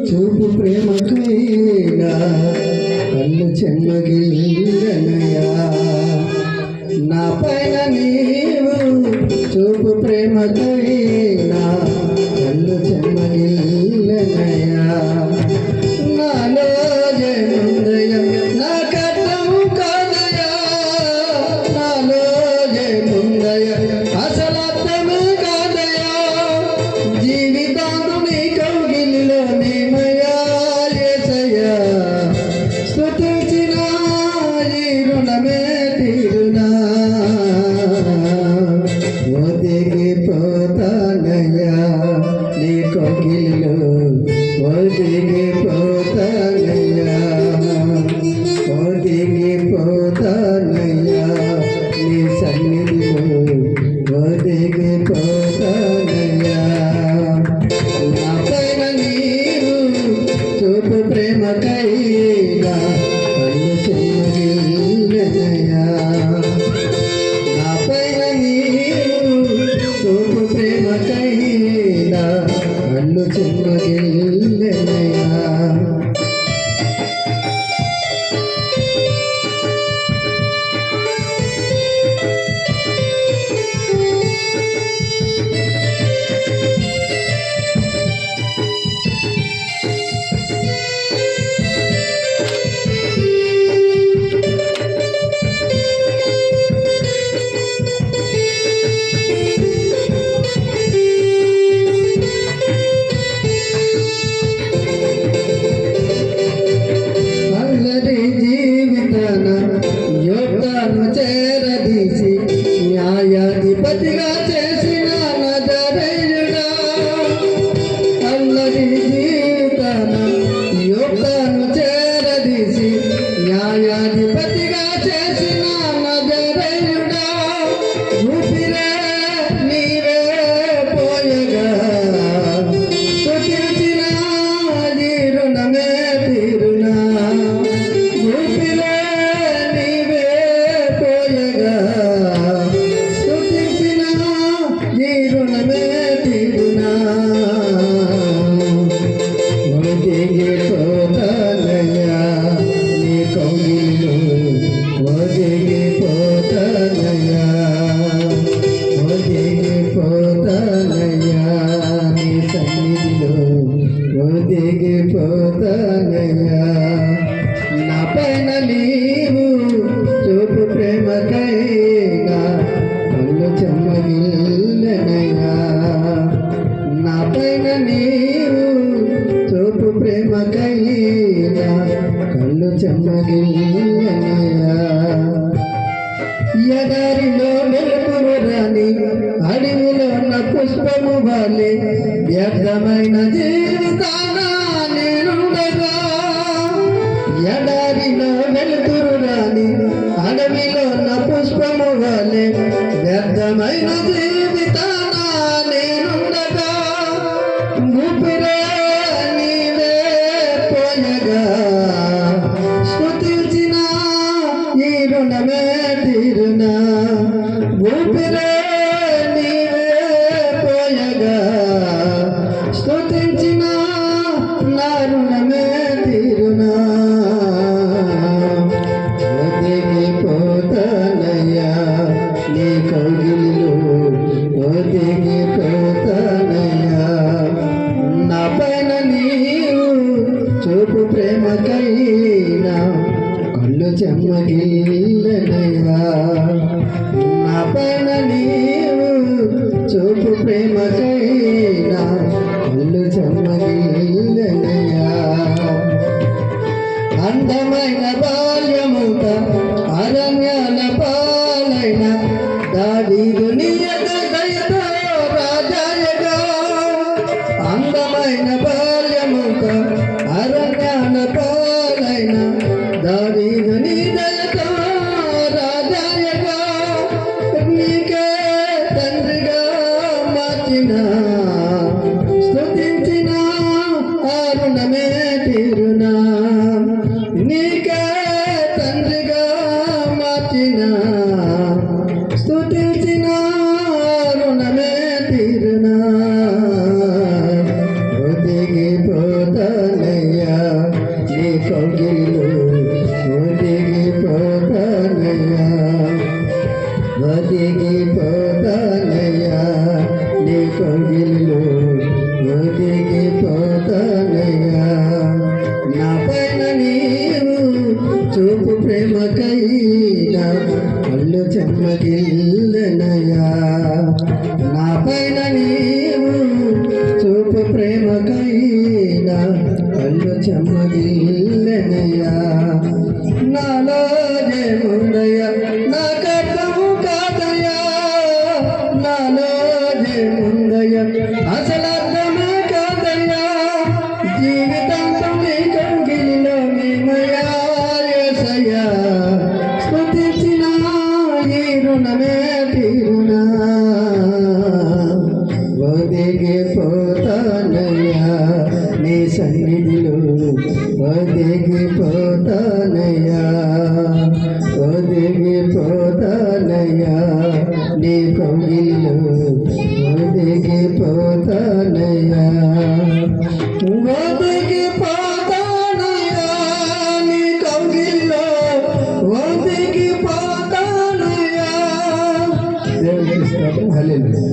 చూపు ప్రేమకైనా కళ్ళు చెమ్మగిల్లనయా నా పైన నీవు చూపు ప్రేమకైనా కళ్ళు చెమ్మగిల్లనయా నాలో జయముందయ నా కట్టము కాదయా నాలో జయముందయ అసలర్థము కాదయా జీవితాంతం నీ కౌగిలిలో మేమయా యేసయ్యా స్తుతించిన ఈ రుణమే తీరునా ఒదిగిపోతానయ్యా నీ కౌగిలిలో ఒదిగిపోతానయ్యా ఒదిగిపోతానయ్యా నీ సన్నిధిలో ఒదిగిపోతానయ్యా నా పైన నీవు చూపు ప్రేమకైనా కళ్ళు చెమ్మగిల్లనయా నా పైన నీవు చూపు ప్రేమకైనా కళ్ళు చెమ్మగిల్లనయా జీవితాన యోగాను చేరదీసి న్యాయాధిపతిగా చేసిన నజరేయుడా అల్లరి జీవితాన యోగాను చేరదీసి న్యాయాధిపతిగా చేసిన నజరేయుడా ఊపిరే నీవే పోయగా స్తుతించిన ఈ రుణమే తీరునా ఊపిరే నీవే పోయగా స్తుతించిన ఈ రుణమే తీరునా ఒదిగిపోతానయ్యా నీ కౌగిలిలో ఒదిగిపోతానయ్యా ఒదిగిపోతానయ్యా నీ సన్నిధిలో ఒదిగిపోతానయ్యా నా పైన నీవు చూపు ప్రేమకైనా కళ్ళు చెమ్మగిల్లనయా నా పైన నీవు చూపు ప్రేమకైనా కళ్ళు చెమ్మగిల్లనయా ఎడారిలో వెలుగురు రాని అడవిలో ఉన్న పుష్పము వలె వ్యర్థమైన జీవితాన నేనుండగా ఎడారిలో వెలుగురు రాని అడవిలో ఉన్న పుష్పము వలె వ్యర్థమైన జీవితాన నేనుండగా ఊపిరే నీవే పోయగా స్తుతించిన ఈ రుణమే తీరునా ఊపిరే నీవే పోయగా స్తుతించిన నా రుణమే తీరునా ఒదిగిపోతానయ్యా నీ కౌగిలిలో ఒదిగిపోతానయ్యా నా పైన నీవు చూపు ప్రేమకైనా కళ్ళు చెమ్మగిల్లనయా నా పైన నీవు చూపు ప్రేమకైనా కళ్ళు చెమ్మగిల్లనయా అందమైన బాల్యముత అరణ్యాల పాలైన దావీదు నియత దయతో రాజాయగా అందమైన బాల్యముత అరణ్యాల పాలైన దావీదు నీ దయతో రాజాయగా నీకే తండ్రిగా మార్చిన స్తుతించిన ఆ రుణమే తీరునా నీకే పోతానయ్యా నీ కౌగిలిలో ఒదిగిపోతానయ్యా ఒదిగిపోతానయ్యా నీ కౌగిలిలో ఒదిగిపోతానయ్యా నా పైన నీవు చూపు ప్రేమకైనా కళ్ళు చెమ్మగిల్లనయ్యా నా పైన నీవు చూపు ప్రేమకైనా కళ్ళు చెమ్మగిల్లనయ్యా నాలో ఏముందయ్యా నాకర్థము కాదయ్యా నాలో ఏముందయ్యా అసలు అర్థమే కాదయ్యా జీవితాంతం నీ కౌగిలిలో మేమయ్యా యేసయ్యా స్తుతించిన ఈ రుణమే తీరునా ఒదిగిపోతానయ్యా నీ సన్నిధిలో ఒదిగిపోతానయ్యా ఒదిగిపోతానయ్యా నీ కౌగిలిలో ఒదిగిపోతానయ్యా ఒదిగిపోతానయ్యా నీ కౌగిలిలో ఒదిగిపోతానయ్యా దేవునికి స్తోత్రం హల్లెలూయా